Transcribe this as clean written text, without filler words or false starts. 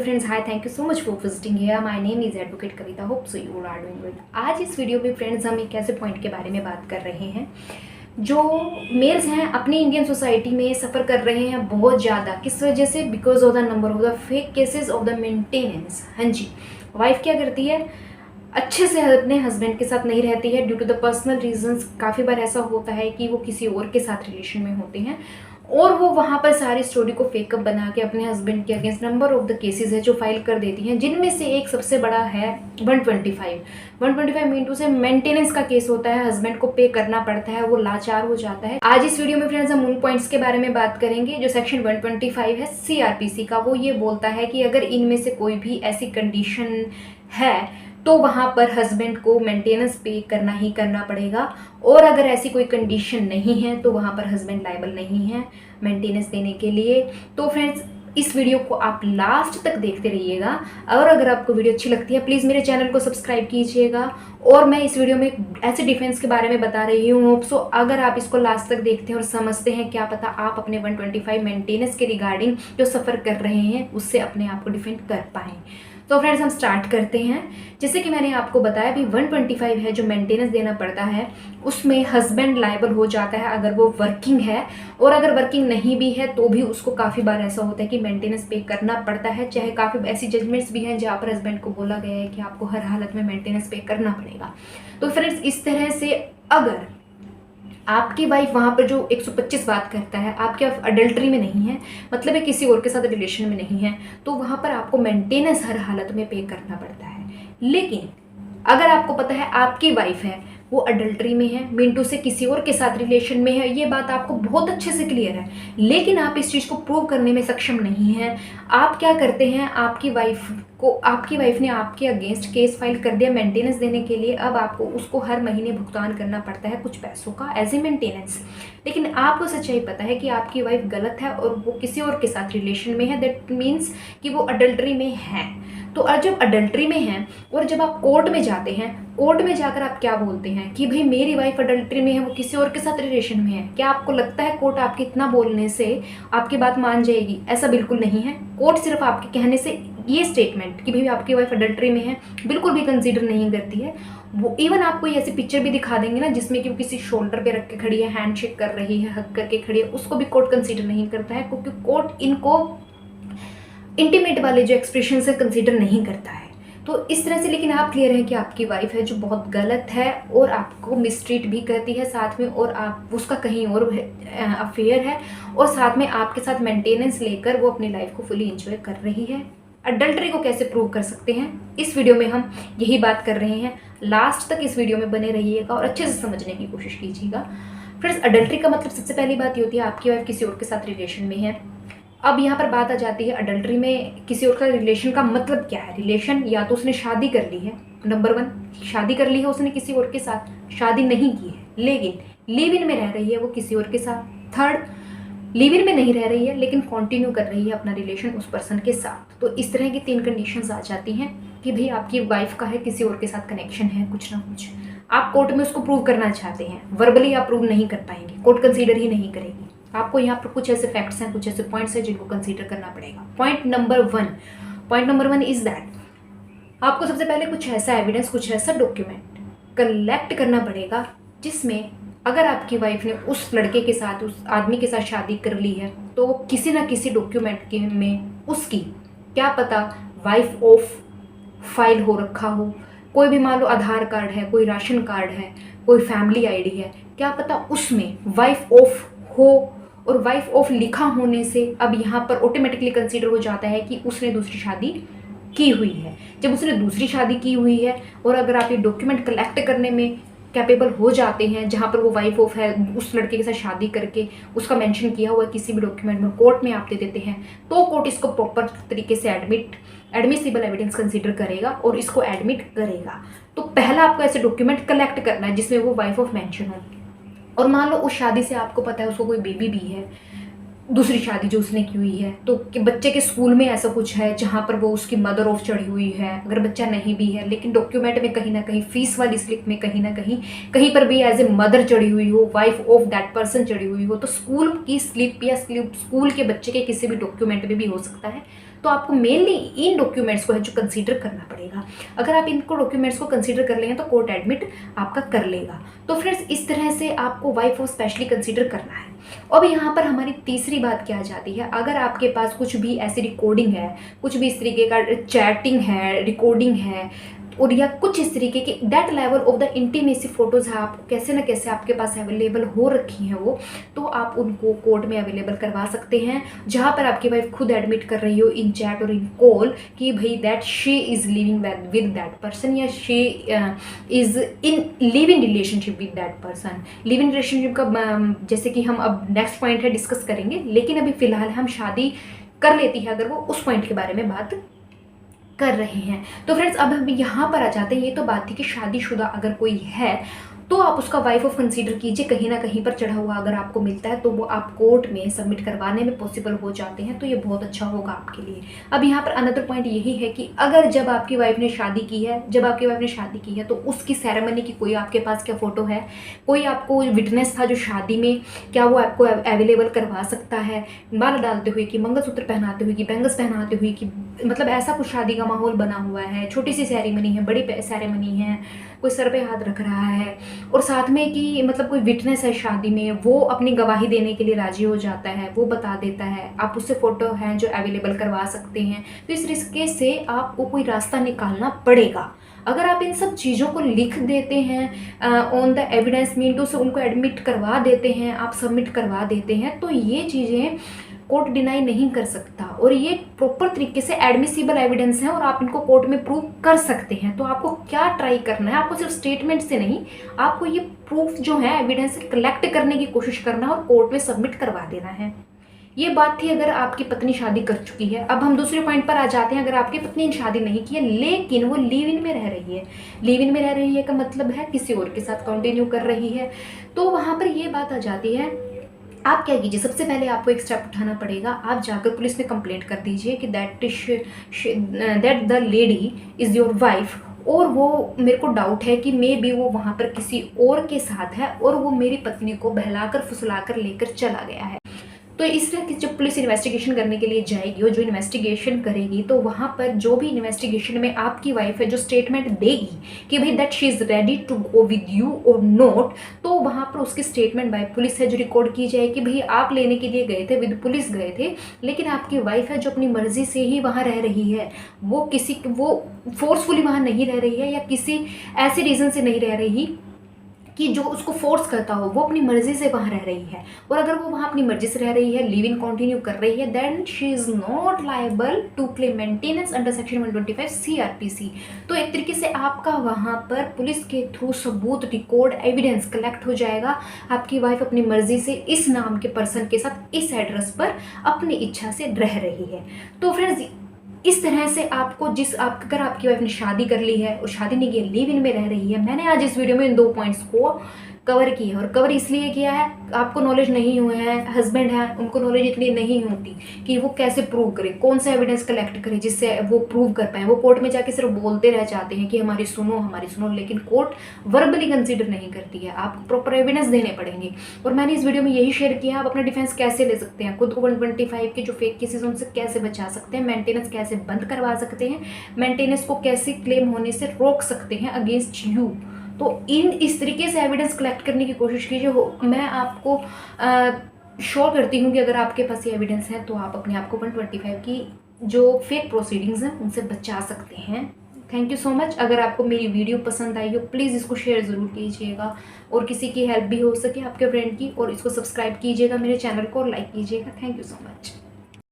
Friends, hi, thank you so much for visiting here. My name is advocate Kavita, hope so you are doing good. आज इस video में friends हम एक ऐसे point के बारे में बात कर रहे हैं जो मेल्स हैं अपनी इंडियन सोसाइटी में सफ़र कर रहे हैं बहुत ज़्यादा। किस वजह से? Because of the number of the fake cases of the maintenance. हाँ जी, वाइफ क्या करती है, अच्छे से अपने हस्बैंड के साथ नहीं रहती है due to the personal reasons. काफ़ी बार ऐसा होता है कि वो किसी और के साथ रिलेशन में होते हैं और वो वहाँ पर सारी स्टोरी को फेकअप बना के अपने हस्बैंड के against number of the cases है जो फाइल कर देती हैं, जिनमें से एक सबसे बड़ा है 125 मीटू से मेंटेनेंस का केस होता है। हस्बैंड को पे करना पड़ता है, वो लाचार हो जाता है। आज इस वीडियो में फ्रेंड्स हम उन पॉइंट्स के बारे में बात करेंगे जो सेक्शन 125 है सीआरपीसी का। वो ये बोलता है कि अगर इनमें से कोई भी ऐसी कंडीशन है तो वहाँ पर हस्बैंड को मेंटेनेंस पे करना ही करना पड़ेगा, और अगर ऐसी कोई कंडीशन नहीं है तो वहाँ पर हस्बैंड लायबल नहीं है मेंटेनेंस देने के लिए। तो फ्रेंड्स, इस वीडियो को आप लास्ट तक देखते रहिएगा, और अगर आपको वीडियो अच्छी लगती है प्लीज़ मेरे चैनल को सब्सक्राइब कीजिएगा। और मैं इस वीडियो में ऐसे डिफेंस के बारे में बता रही हूँ, सो अगर आप इसको लास्ट तक देखते हैं और समझते हैं, क्या पता आप अपने 125 मेंटेनेंस के रिगार्डिंग जो सफ़र कर रहे हैं उससे अपने आप को डिफेंड कर पाएँ। तो फ्रेंड्स हम स्टार्ट करते हैं। जैसे कि मैंने आपको बताया भी 125 है जो मेंटेनेंस देना पड़ता है, उसमें हस्बैंड लायबल हो जाता है अगर वो वर्किंग है, और अगर वर्किंग नहीं भी है तो भी उसको काफ़ी बार ऐसा होता है कि मेंटेनेंस पे करना पड़ता है। चाहे काफ़ी ऐसी जजमेंट्स भी हैं जहाँ पर हस्बैंड को बोला गया है कि आपको हर हालत में मेंटेनेंस पे करना पड़ेगा। तो फ्रेंड्स इस तरह से अगर आपकी वाइफ वहाँ पर जो 125 बात करता है, आपके अडल्ट्री में नहीं है, मतलब है किसी और के साथ रिलेशन में नहीं है, तो वहाँ पर आपको मेंटेनेंस हर हालत में पे करना पड़ता है। लेकिन अगर आपको पता है आपकी वाइफ है वो अडल्ट्री में है, मिंटू से किसी और के साथ रिलेशन में है, ये बात आपको बहुत अच्छे से क्लियर है, लेकिन आप इस चीज़ को प्रूव करने में सक्षम नहीं हैं। आप क्या करते हैं, आपकी वाइफ ने आपके अगेंस्ट केस फाइल कर दिया मेंटेनेंस देने के लिए। अब आपको उसको हर महीने भुगतान करना पड़ता है कुछ पैसों का एज ए मेंटेनेंस। लेकिन आपको सच्चाई पता है कि आपकी वाइफ गलत है और वो किसी और के साथ रिलेशन में है, दैट मीन्स कि वो अडल्ट्री में है। तो जब अडल्ट्री में है और जब आप कोर्ट में जाते हैं, कोर्ट में जाकर आप क्या बोलते हैं कि भाई मेरी वाइफ अडल्ट्री में है, वो किसी और के साथ रिलेशन में है। क्या आपको लगता है कोर्ट आपके इतना बोलने से आपकी बात मान जाएगी? ऐसा बिल्कुल नहीं है। कोर्ट सिर्फ आपके कहने से ये स्टेटमेंट कि भाई आपकी वाइफ अडल्ट्री में है बिल्कुल भी कंसीडर नहीं करती है। वो इवन आपको ऐसी पिक्चर भी दिखा देंगे ना जिसमें कि वो किसी शोल्डर पे रख के खड़ी है, हैंडशेक कर रही है, हक करके खड़ी है, उसको भी कोर्ट कंसीडर नहीं करता है, क्योंकि कोर्ट इनको इंटीमेट वाले जो एक्सप्रेशन से कंसीडर नहीं करता है। तो इस तरह से लेकिन आप क्लियर हैं कि आपकी वाइफ है जो बहुत गलत है और आपको मिसट्रीट भी करती है साथ में, और आप उसका कहीं और अफेयर है, और साथ में आपके साथ मेंटेनेंस लेकर वो अपनी लाइफ को फुली एंजॉय कर रही है। अडल्ट्री को कैसे प्रूव कर सकते हैं, इस वीडियो में हम यही बात कर रहे हैं। लास्ट तक इस वीडियो में बने रहिएगा और अच्छे से समझने की कोशिश कीजिएगा। फ्रेंड्स, अडल्ट्री का मतलब सबसे पहली बात ये होती है आपकी वाइफ किसी और के साथ रिलेशन में है। अब यहाँ पर बात आ जाती है अडल्ट्री में किसी और का रिलेशन का मतलब क्या है। रिलेशन या तो उसने शादी कर ली है, नंबर 1 शादी कर ली है उसने किसी और के साथ, शादी नहीं की है लेकिन लिव इन में रह रही है वो किसी और के साथ। 3rd, लिव इन में नहीं रह रही है लेकिन कंटिन्यू कर रही है अपना रिलेशन उस पर्सन के साथ। तो इस तरह की 3 कंडीशंस आ जाती हैं कि भाई आपकी वाइफ का है किसी और के साथ कनेक्शन है कुछ ना कुछ। आप कोर्ट में उसको प्रूव करना चाहते हैं, वर्बली आप प्रूव नहीं कर पाएंगे, कोर्ट कंसीडर ही नहीं करेगी। आपको यहाँ पर कुछ ऐसे फैक्ट्स हैं, कुछ ऐसे पॉइंट्स हैं जिनको कंसीडर करना पड़ेगा। पॉइंट नंबर 1 इज दैट आपको सबसे पहले कुछ ऐसा एविडेंस, कुछ ऐसा डॉक्यूमेंट कलेक्ट करना पड़ेगा जिसमें अगर आपकी वाइफ ने उस लड़के के साथ, उस आदमी के साथ शादी कर ली है तो किसी ना किसी डॉक्यूमेंट में उसकी क्या पता वाइफ ऑफ फाइल हो रखा हो। कोई भी मान लो आधार कार्ड है, कोई राशन कार्ड है, कोई फैमिली आईडी है, क्या पता उसमें वाइफ ऑफ हो, और वाइफ ऑफ लिखा होने से अब यहाँ पर ऑटोमेटिकली कंसीडर हो जाता है कि उसने दूसरी शादी की हुई है। जब उसने दूसरी शादी की हुई है और अगर आप ये डॉक्यूमेंट कलेक्ट करने में कैपेबल हो जाते हैं जहाँ पर वो वाइफ ऑफ है, उस लड़के के साथ शादी करके उसका मेंशन किया हुआ किसी भी डॉक्यूमेंट में, कोर्ट में आप दे देते हैं, तो कोर्ट इसको प्रॉपर तरीके से एडमिसिबल एविडेंस कंसीडर करेगा और इसको एडमिट करेगा। तो पहला आपको ऐसे डॉक्यूमेंट कलेक्ट करना है जिसमें वो वाइफ ऑफ मेंशन हो। और मान लो उस शादी से आपको पता है उसको कोई बेबी भी है, दूसरी शादी जो उसने की हुई है, तो कि बच्चे के स्कूल में ऐसा कुछ है जहाँ पर वो उसकी मदर ऑफ चढ़ी हुई है। अगर बच्चा नहीं भी है लेकिन डॉक्यूमेंट में कहीं ना कहीं फीस वाली स्लिप में कहीं ना कहीं पर भी एज ए मदर चढ़ी हुई हो, वाइफ ऑफ दैट पर्सन चढ़ी हुई हो, तो स्कूल की स्लिप या स्कूल के बच्चे के किसी भी डॉक्यूमेंट में भी हो सकता है। तो आपको मेनली इन डॉक्यूमेंट्स को है जो कंसीडर करना पड़ेगा। अगर आप इनको डॉक्यूमेंट्स को कंसीडर कर लेंगे तो कोर्ट एडमिट आपका कर लेगा। तो फ्रेंड्स इस तरह से आपको वाइफ को स्पेशली कंसीडर करना है। अब यहाँ पर हमारी तीसरी बात क्या आ जाती है, अगर आपके पास कुछ भी ऐसी रिकॉर्डिंग है, कुछ भी इस तरीके का चैटिंग है, रिकॉर्डिंग है, और या कुछ इस तरीके के that level of the intimacy photos है आपको कैसे ना कैसे आपके पास अवेलेबल हो रखी हैं वो, तो आप उनको कोर्ट में अवेलेबल करवा सकते हैं, जहाँ पर आपकी वाइफ खुद एडमिट कर रही हो इन चैट और इन कॉल कि भाई that she is living with that person, या she is in live in relationship with that person. Live in relationship का जैसे कि हम अब नेक्स्ट पॉइंट है डिस्कस करेंगे, लेकिन अभी फ़िलहाल हम शादी कर लेती है अगर वो, उस पॉइंट के बारे में बात कर रहे हैं। तो फ्रेंड्स अब हम यहाँ पर आ जाते हैं, ये तो बात थी कि शादीशुदा अगर कोई है तो आप उसका वाइफ ऑफ कंसीडर कीजिए, कहीं ना कहीं पर चढ़ा हुआ अगर आपको मिलता है तो वो आप कोर्ट में सबमिट करवाने में पॉसिबल हो जाते हैं, तो ये बहुत अच्छा होगा आपके लिए। अब यहाँ पर अनदर पॉइंट यही है कि अगर जब आपकी वाइफ ने शादी की है तो उसकी सेरेमनी की कोई आपके पास क्या फ़ोटो है, कोई आपको विटनेस था जो शादी में, क्या वो आपको अवेलेबल करवा सकता है, माला डालते हुए कि मंगलसूत्र पहनाते हुए कि बैंगल्स पहनाते हुए कि मतलब ऐसा कुछ शादी का माहौल बना हुआ है, छोटी सी सेरेमनी है, बड़ी सेरेमनी है, कोई सर पे हाथ रख रहा है, और साथ में कि मतलब कोई विटनेस है शादी में, वो अपनी गवाही देने के लिए राजी हो जाता है, वो बता देता है, आप उससे फ़ोटो हैं जो अवेलेबल करवा सकते हैं। तो इस तरीके से आपको कोई रास्ता निकालना पड़ेगा। अगर आप इन सब चीज़ों को लिख देते हैं on the evidence mean to say उनको एडमिट करवा देते हैं, आप सबमिट करवा देते हैं, तो ये चीज़ें कोर्ट डिनाई नहीं कर सकता, और ये प्रॉपर तरीके से एडमिसिबल एविडेंस है और आप इनको कोर्ट में प्रूव कर सकते हैं। तो आपको क्या ट्राई करना है, आपको सिर्फ स्टेटमेंट से नहीं, आपको ये प्रूफ जो है एविडेंस कलेक्ट करने की कोशिश करना है और कोर्ट में सबमिट करवा देना है। ये बात थी अगर आपकी पत्नी शादी कर चुकी है। अब हम दूसरे पॉइंट पर आ जाते हैं, अगर आपकी पत्नी ने शादी नहीं की है लेकिन वो लिव इन में रह रही है। लिव इन में रह रही है का मतलब है किसी और के साथ कंटिन्यू कर रही है, तो वहाँ पर ये बात आ जाती है, आप क्या कीजिए, सबसे पहले आपको एक स्टेप उठाना पड़ेगा। आप जाकर पुलिस में कंप्लेंट कर दीजिए कि that the lady is your wife, और वो मेरे को डाउट है कि मे बी वो वहाँ पर किसी और के साथ है और वो मेरी पत्नी को बहलाकर फुसलाकर लेकर चला गया है। तो इस तरह की जब पुलिस इन्वेस्टिगेशन करने के लिए जाएगी और जो इन्वेस्टिगेशन करेगी, तो वहाँ पर जो भी इन्वेस्टिगेशन में आपकी वाइफ है जो स्टेटमेंट देगी कि भाई that she is ready to go with you और नॉट, तो वहाँ पर उसकी स्टेटमेंट बाय पुलिस है जो रिकॉर्ड की जाए कि भाई आप लेने के लिए गए थे, विद पुलिस गए थे, लेकिन आपकी वाइफ है जो अपनी मर्जी से ही वहाँ रह रही है, वो फोर्सफुली वहाँ नहीं रह रही है या किसी ऐसे रीज़न से नहीं रह रही कि जो उसको फोर्स करता हो, वो अपनी मर्जी से वहाँ रह रही है। और अगर वो वहाँ अपनी मर्जी से रह रही है, लिव इन कंटिन्यू कर रही है, then she is not liable to claim maintenance under section 125 CRPC। तो एक तरीके से आपका वहाँ पर पुलिस के थ्रू सबूत, रिकॉर्ड, एविडेंस कलेक्ट हो जाएगा, आपकी वाइफ अपनी मर्जी से इस नाम के पर्सन के साथ इस एड्रेस पर अपनी इच्छा से रह रही है। तो फ्रेंड्स इस तरह से आपको अगर आपकी वाइफ ने शादी कर ली है और शादी नहीं की, लिव इन में रह रही है, मैंने आज इस वीडियो में इन 2 पॉइंट्स को कवर किया है। और कवर इसलिए किया है, आपको नॉलेज नहीं हुए हैं, हस्बैंड है उनको नॉलेज इतनी नहीं होती कि वो कैसे प्रूव करें, कौन सा एविडेंस कलेक्ट करें जिससे वो प्रूव कर पाए। वो कोर्ट में जाके सिर्फ बोलते रह जाते हैं कि हमारी सुनो, लेकिन कोर्ट वर्बली कंसीडर नहीं करती है, आपको प्रॉपर एविडेंस देने पड़ेंगे। और मैंने इस वीडियो में यही शेयर किया, आप अपना डिफेंस कैसे ले सकते हैं, खुद को 125 के जो फेक केसेस उनसे कैसे बचा सकते हैं, मेंटेनेंस कैसे बंद करवा सकते हैं, मेंटेनेंस को कैसे क्लेम होने से रोक सकते हैं अगेंस्ट यू। तो इस तरीके से एविडेंस कलेक्ट करने की कोशिश कीजिए। मैं आपको श्योर करती हूँ कि अगर आपके पास ये एविडेंस है तो आप अपने आप को 125 की जो फेक प्रोसीडिंग्स हैं उनसे बचा सकते हैं। Thank you so much. अगर आपको मेरी वीडियो पसंद आई हो प्लीज़ इसको शेयर ज़रूर कीजिएगा और किसी की हेल्प भी हो सके आपके फ्रेंड की, और इसको सब्सक्राइब कीजिएगा मेरे चैनल को और लाइक कीजिएगा। Thank you so much.